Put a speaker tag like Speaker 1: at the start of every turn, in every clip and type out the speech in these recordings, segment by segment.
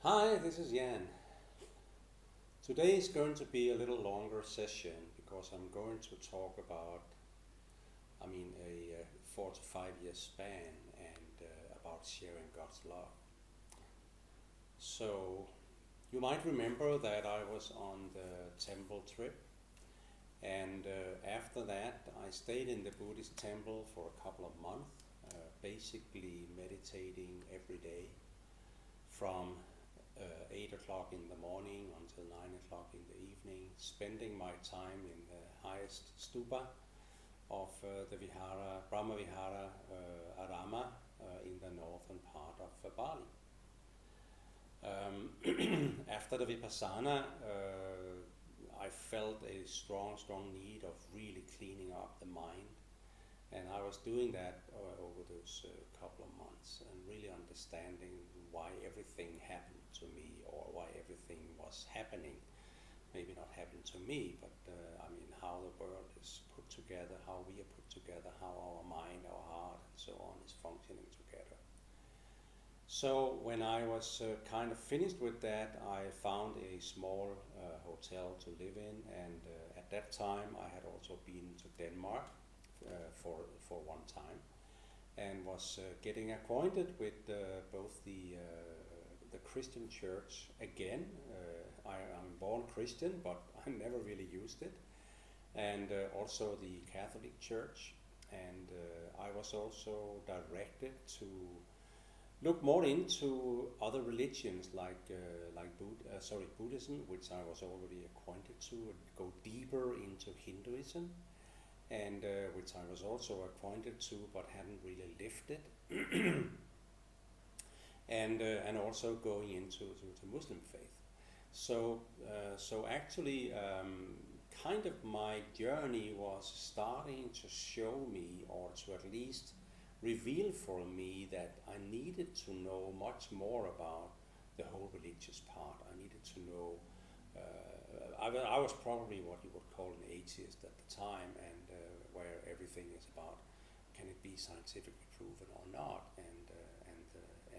Speaker 1: Hi, this is Jan. Today is going to be a little longer session because I'm going to talk about, a 4 to 5 year span and about sharing God's love. So, you might remember that I was on the temple trip, and after that I stayed in the Buddhist Temple for a couple of months, basically meditating every day from 8 o'clock in the morning until 9 o'clock in the evening, spending my time in the highest stupa of the Vihara, Brahma Vihara Arama in the northern part of Bali. After the Vipassana, I felt a strong need of really cleaning up the mind. And I was doing that over those couple of months and really understanding why everything happened to me, or why everything was happening. Maybe not happened to me, but how the world is put together, how we are put together, how our mind, our heart, and so on is functioning together. So when I was kind of finished with that, I found a small hotel to live in, and at that time I had also been to Denmark for one time, and was getting acquainted with both the Christian church again. I'm born Christian, but I never really used it, and also the Catholic Church, and I was also directed to look more into other religions like Buddhism, which I was already acquainted to, and go deeper into Hinduism, and which I was also acquainted to but hadn't really lived it, and also going into the Muslim faith. So actually, kind of my journey was starting to show me, or to at least reveal for me, that I needed to know much more about the whole religious part. I needed to know. I was probably what you would call an atheist at the time, and where everything is about, can it be scientifically proven or not, and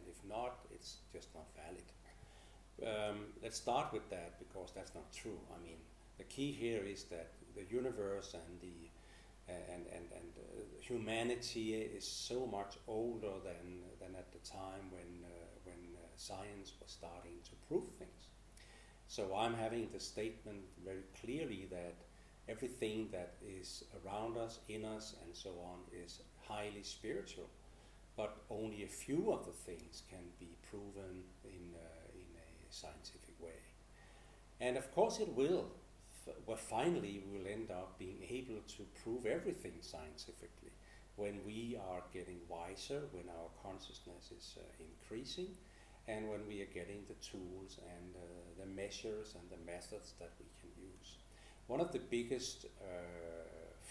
Speaker 1: if not, it's just not valid. Let's start with that, because that's not true. I mean, the key here is that the universe and the humanity is so much older than at the time when science was starting to prove things. So I'm having the statement very clearly that everything that is around us, in us, and so on is highly spiritual, but only a few of the things can be proven in a scientific way. And of course it will. Well, finally we will end up being able to prove everything scientifically when we are getting wiser, when our consciousness is increasing, and when we are getting the tools and the measures and the methods that we can use. One of the biggest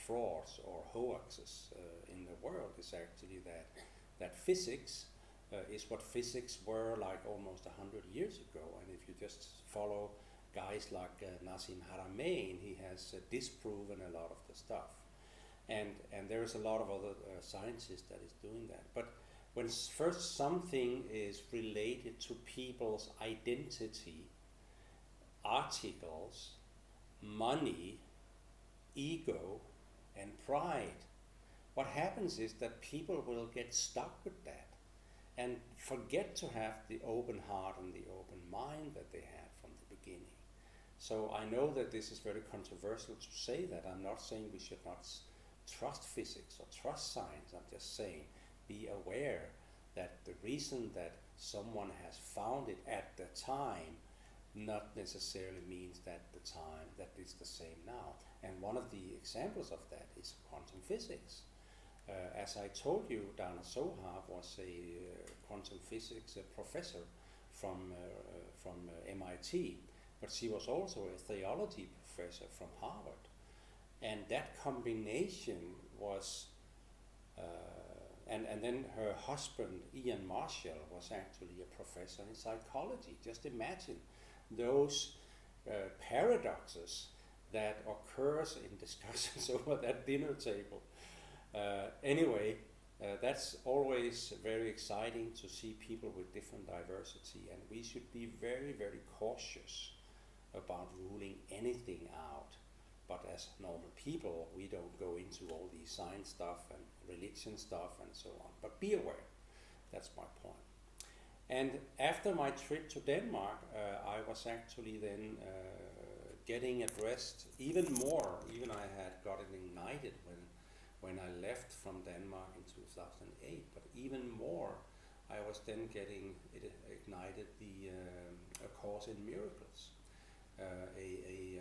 Speaker 1: frauds or hoaxes in the world is actually that physics is what physics were like almost 100 years ago. And if you just follow guys like Nassim Haramein, he has disproven a lot of the stuff. And there is a lot of other scientists that is doing that. But when first something is related to people's identity, articles, money, ego, and pride, what happens is that people will get stuck with that and forget to have the open heart and the open mind that they had from the beginning. So I know that this is very controversial to say that. I'm not saying we should not trust physics or trust science. I'm just saying, be aware that the reason that someone has found it at the time not necessarily means that the time that it's the same now. And one of the examples of that is quantum physics. As I told you, Dana Sohar was a quantum physics professor from MIT, but she was also a theology professor from Harvard. And that combination was, and then her husband, Ian Marshall, was actually a professor in psychology. Just imagine those paradoxes that occurs in discussions over that dinner table. Anyway, That's always very exciting to see people with different diversity, and we should be very, very cautious about ruling anything out. But as normal people, we don't go into all these science stuff and religion stuff and so on. But be aware. That's my point. And after my trip to Denmark, I was actually then getting addressed even more. Even I had gotten ignited when I left from Denmark in 2008. But even more, I was then getting ignited a course in miracles, a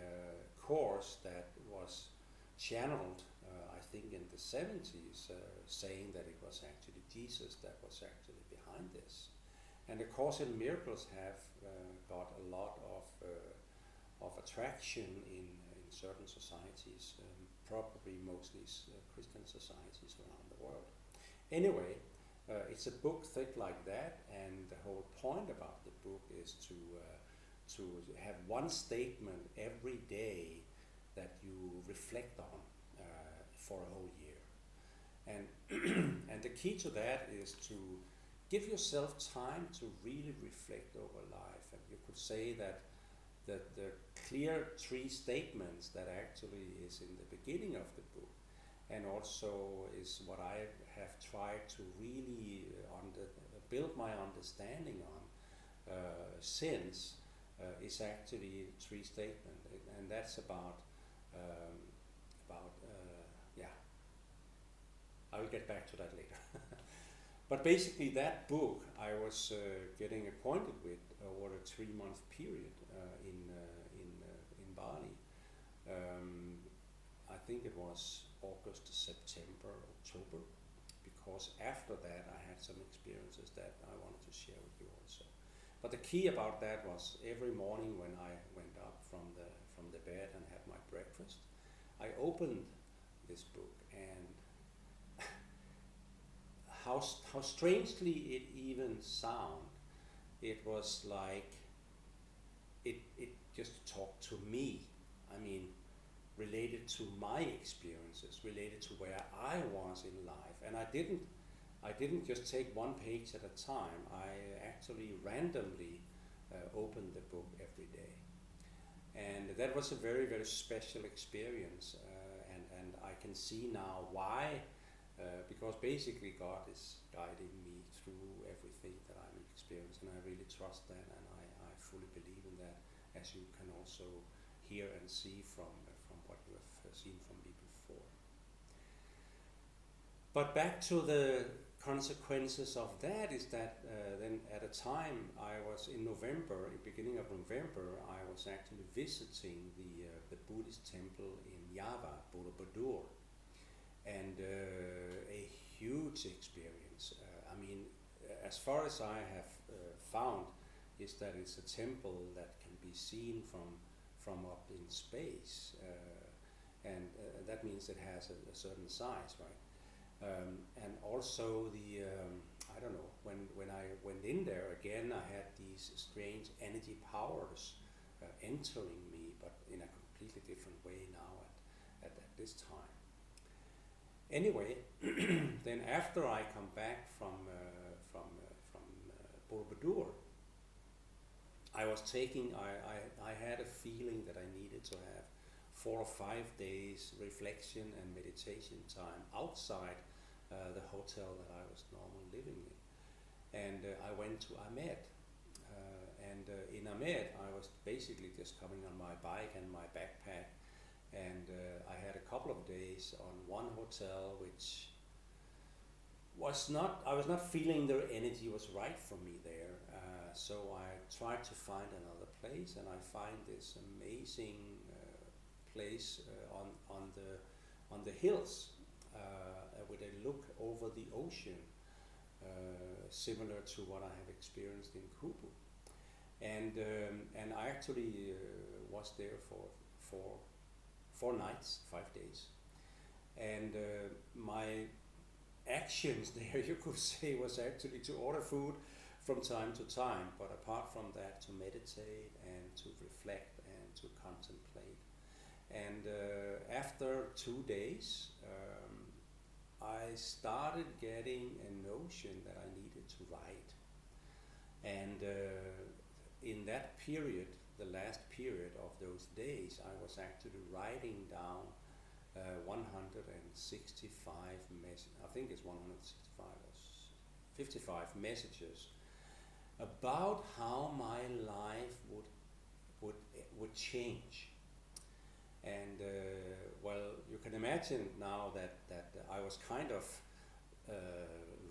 Speaker 1: course that was channeled, I think, in the 70s, saying that it was actually Jesus that was actually behind this. And the Course in Miracles have got a lot of attraction in certain societies, probably mostly Christian societies around the world. Anyway, it's a book thick like that, and the whole point about the book is to have one statement every day that you reflect on for a whole year. And and the key to that is to give yourself time to really reflect over life. And you could say that the clear 3 statements that actually is in the beginning of the book, and also is what I have tried to really build my understanding on since, is actually 3 statements, and that's about I will get back to that later. But basically, that book I was getting acquainted with over a 3-month period in Bali. I think it was August, September, October, because after that I had some experiences that I wanted to share with you also. But the key about that was every morning when I went up from the bed and had my breakfast, I opened this book, and how strangely it even sounded, it was like it just talked to me. I mean, related to my experiences, related to where I was in life, and I didn't just take one page at a time. I actually randomly opened the book every day, and that was a very, very special experience. And I can see now why. Because basically God is guiding me through everything that I'm experiencing, and I really trust that, and I fully believe in that, as you can also hear and see from what you have seen from me before. But back to the consequences of that is that then at a time I was in November, in beginning of November, I was actually visiting the Buddhist Temple in Java, Borobudur. And a huge experience. I mean, as far as I have found, is that it's a temple that can be seen from up in space, and that means it has a certain size, right? And also I don't know, when I went in there again, I had these strange energy powers entering me, but in a completely different way now at this time. Anyway, then after I come back from Borobudur, I had a feeling that I needed to have 4 or 5 days reflection and meditation time outside the hotel that I was normally living in. And I went to Ahmed. And in Ahmed, I was basically just coming on my bike and my backpack. And I had a couple of days on one hotel, which I was not feeling the energy was right for me there. So I tried to find another place, and I find this amazing place on the hills with a look over the ocean, similar to what I have experienced in Kubu. And I actually was there for 4 nights, 5 days. And my actions there, you could say, was actually to order food from time to time, but apart from that, to meditate and to reflect and to contemplate. And after 2 days, I started getting a notion that I needed to write. And in that period, the last period of those days, I was actually writing down 165 I think it's 165 or 55 messages about how my life would change. And well, you can imagine now that I was kind of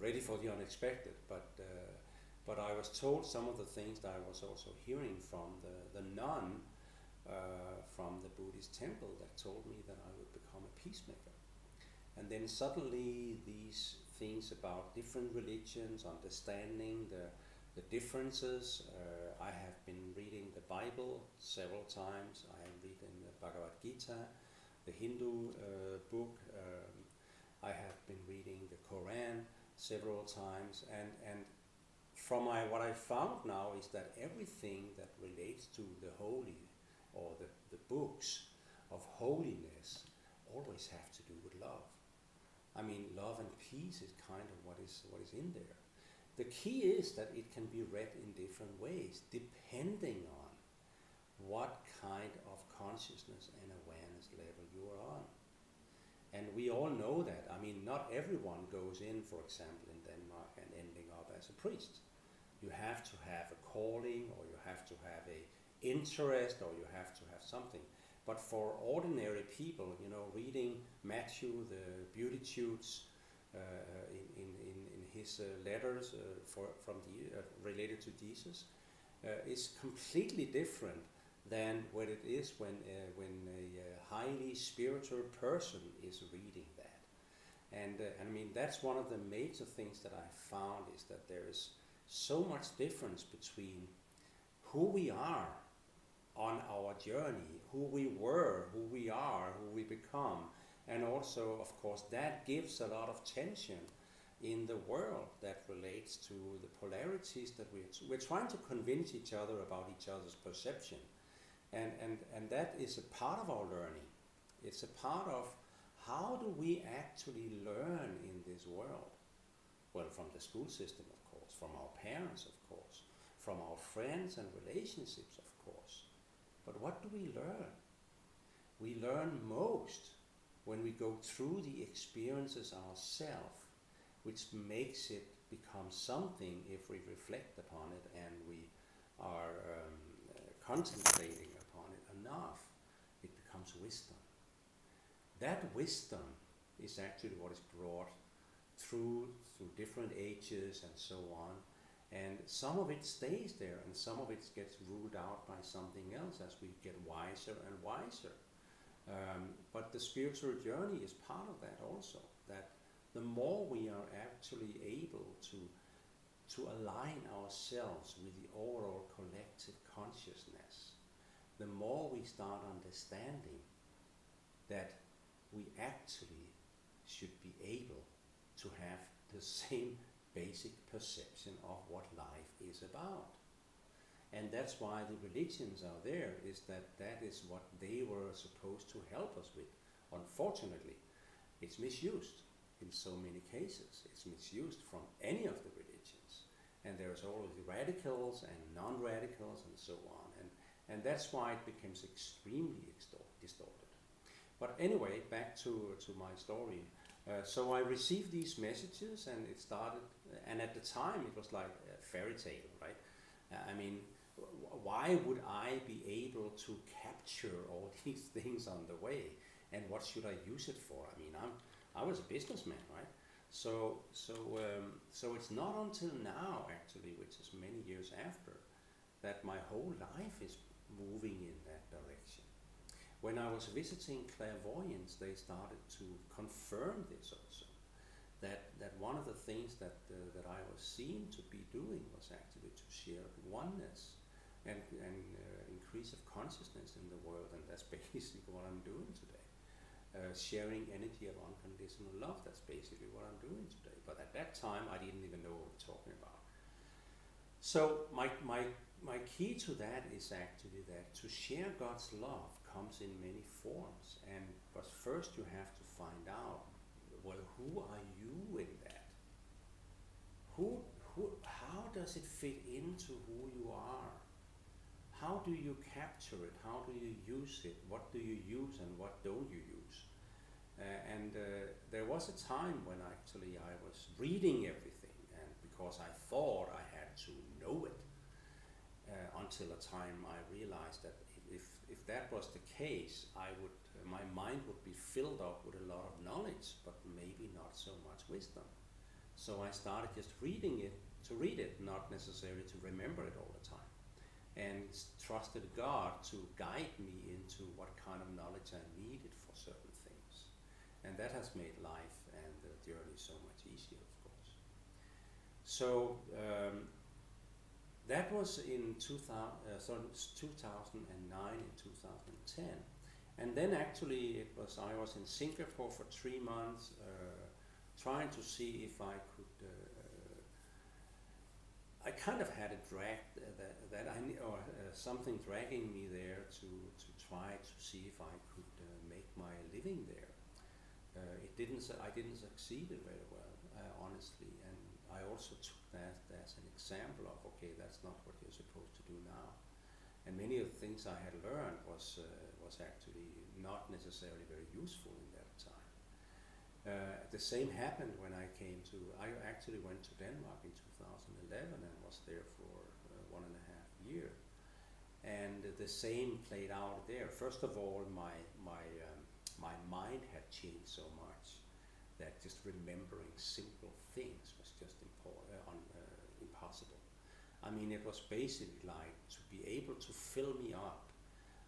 Speaker 1: ready for the unexpected, but I was told some of the things that I was also hearing from the nun from the Buddhist Temple that told me that I would become a peacemaker. And then suddenly these things about different religions, understanding the differences. I have been reading the Bible several times. I am reading the Bhagavad Gita, the Hindu book. I have been reading the Quran several times, and from what I found now is that everything that relates to the holy or the books of holiness always have to do with love. I mean, love and peace is kind of what is in there. The key is that it can be read in different ways depending on what kind of consciousness and awareness level you are on. And we all know that. I mean, not everyone goes in, for example, in Denmark and ending up as a priest. You have to have a calling, or you have to have a interest, or you have to have something. But for ordinary people, you know, reading Matthew, the Beatitudes, in his letters related to Jesus, is completely different than what it is when a highly spiritual person is reading that. And I mean, that's one of the major things that I found, is that there is so much difference between who we are on our journey, who we were, who we are, who we become, and also, of course, that gives a lot of tension in the world that relates to the polarities that we're trying to convince each other about each other's perception, and that is a part of our learning. It's a part of how do we actually learn in this world. Well, from the school system, of course, from our parents, of course, from our friends and relationships, of course. But what do we learn? We learn most when we go through the experiences ourselves, which makes it become something if we reflect upon it and we are concentrating upon it enough, it becomes wisdom. That wisdom is actually what is brought through different ages and so on. And some of it stays there, and some of it gets ruled out by something else as we get wiser and wiser. But the spiritual journey is part of that also, that the more we are actually able to align ourselves with the overall collective consciousness, the more we start understanding that we actually should be able to have the same basic perception of what life is about. And that's why the religions are there, is that is what they were supposed to help us with. Unfortunately, it's misused in so many cases. It's misused from any of the religions. And there's always radicals and non-radicals and so on. And that's why it becomes extremely distorted. But anyway, back to my story. So I received these messages, and it started, and at the time it was like a fairy tale, right? I mean, why would I be able to capture all these things on the way, and what should I use it for? I mean, I was a businessman, right? So it's not until now, actually, which is many years after, that my whole life is moving in that direction. When I was visiting clairvoyants, they started to confirm this also, that one of the things that I was seen to be doing was actually to share oneness and increase of consciousness in the world, and that's basically what I'm doing today. Sharing energy of unconditional love, that's basically what I'm doing today. But at that time, I didn't even know what we're talking about. So my key to that is actually that to share God's love comes in many forms, but first you have to find out well, who are you in that? How does it fit into who you are? How do you capture it? How do you use it? What do you use and what don't you use? And there was a time when actually I was reading everything, and because I thought I had to know it, until a time I realized that if that was the case, my mind would be filled up with a lot of knowledge, but maybe not so much wisdom. So I started just reading it to read it, not necessarily to remember it all the time, and trusted God to guide me into what kind of knowledge I needed for certain things. And that has made life and the journey so much easier, of course. So that was in 2009 and 2010. And then actually I was in Singapore for 3 months, trying to see if I could. I kind of had a drag something dragging me there to try to see if I could make my living there. I didn't succeed very well, honestly, and I also took that as an example of, okay, that's not what you're supposed to do now. And many of the things I had learned was actually not necessarily very useful in that time. The same happened when I actually went to Denmark in 2011 and was there for 1.5 years. And the same played out there. First of all, my mind had changed so much that just remembering simple things was just impossible. I mean, it was basically like, to be able to fill me up,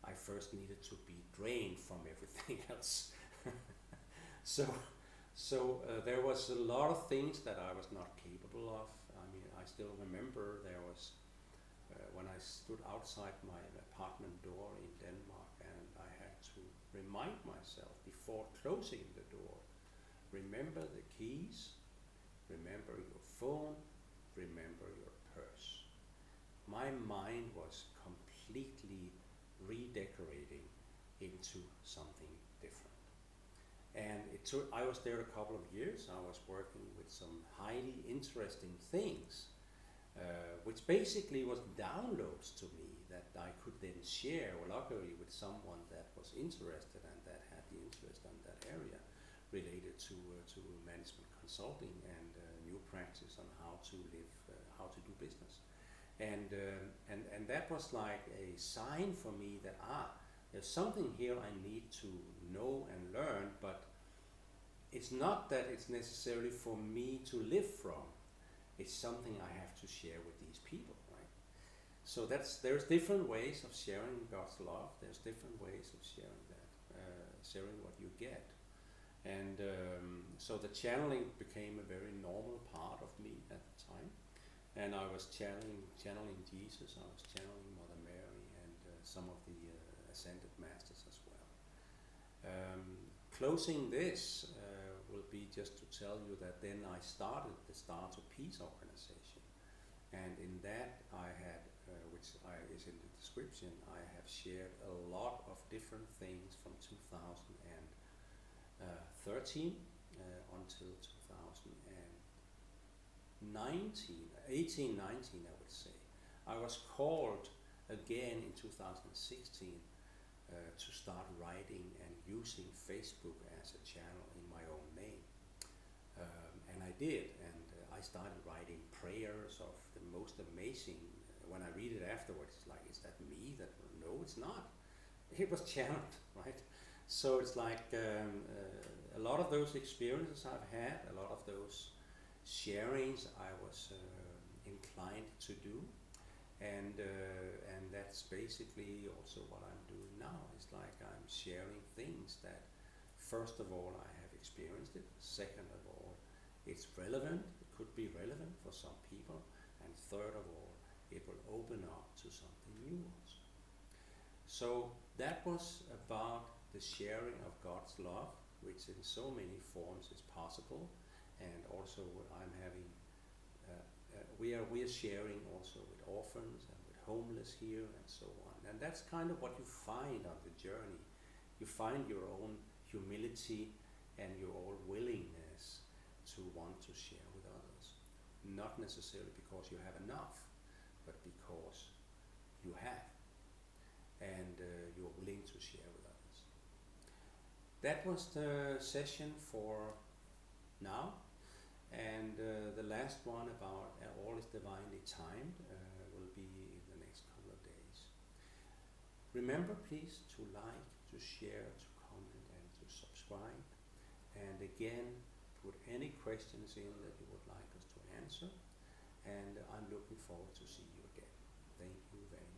Speaker 1: I first needed to be drained from everything else. So there was a lot of things that I was not capable of. I mean, I still remember there was, when I stood outside my apartment door in Denmark, and I had to remind myself before closing the door, remember the keys, remember your phone, remember your purse. My mind was completely redecorating into something different. And I was there a couple of years. I was working with some highly interesting things, which basically was downloads to me that I could then share, luckily, with someone that was interested and that had the interest in that area related to management consulting and new practice on how to live, how to do business. And that was like a sign for me that there's something here I need to know and learn, but it's not that it's necessarily for me to live from. It's something I have to share with these people, right? So there's different ways of sharing God's love. There's different ways of sharing that, sharing what you get. And so the channeling became a very normal part of me at the time. And I was channeling Jesus, I was channeling Mother Mary, and some of the Ascended Masters as well. Closing this will be just to tell you that then I started the Stars of Peace organization. And in that I had, which is in the description, I have shared a lot of different things from 2013 until 2018, 19 I would say. I was called again in 2016 to start writing and using Facebook as a channel in my own name. And I did, and I started writing prayers of the most amazing. When I read it afterwards, it's like, is that me? No, it's not. It was channeled, right? So it's like a lot of those experiences I've had, a lot of those sharings I was inclined to do, and that's basically also what I'm doing now. It's like I'm sharing things that, first of all, I have experienced it. Second of all, it's relevant. It could be relevant for some people, and third of all, it will open up to something new also. So that was about the sharing of God's love, which in so many forms is possible, and also I'm having. We are sharing also with orphans and with homeless here and so on, and that's kind of what you find on the journey. You find your own humility and your own willingness to want to share with others. Not necessarily because you have enough, but because you have, and you're willing to share with others. That was the session for now, and the last one about all is divinely timed will be in the next couple of days. Remember, please, to like, to share, to comment, and to subscribe. And again, put any questions in that you would like us to answer. And I'm looking forward to see you again. Thank you very much.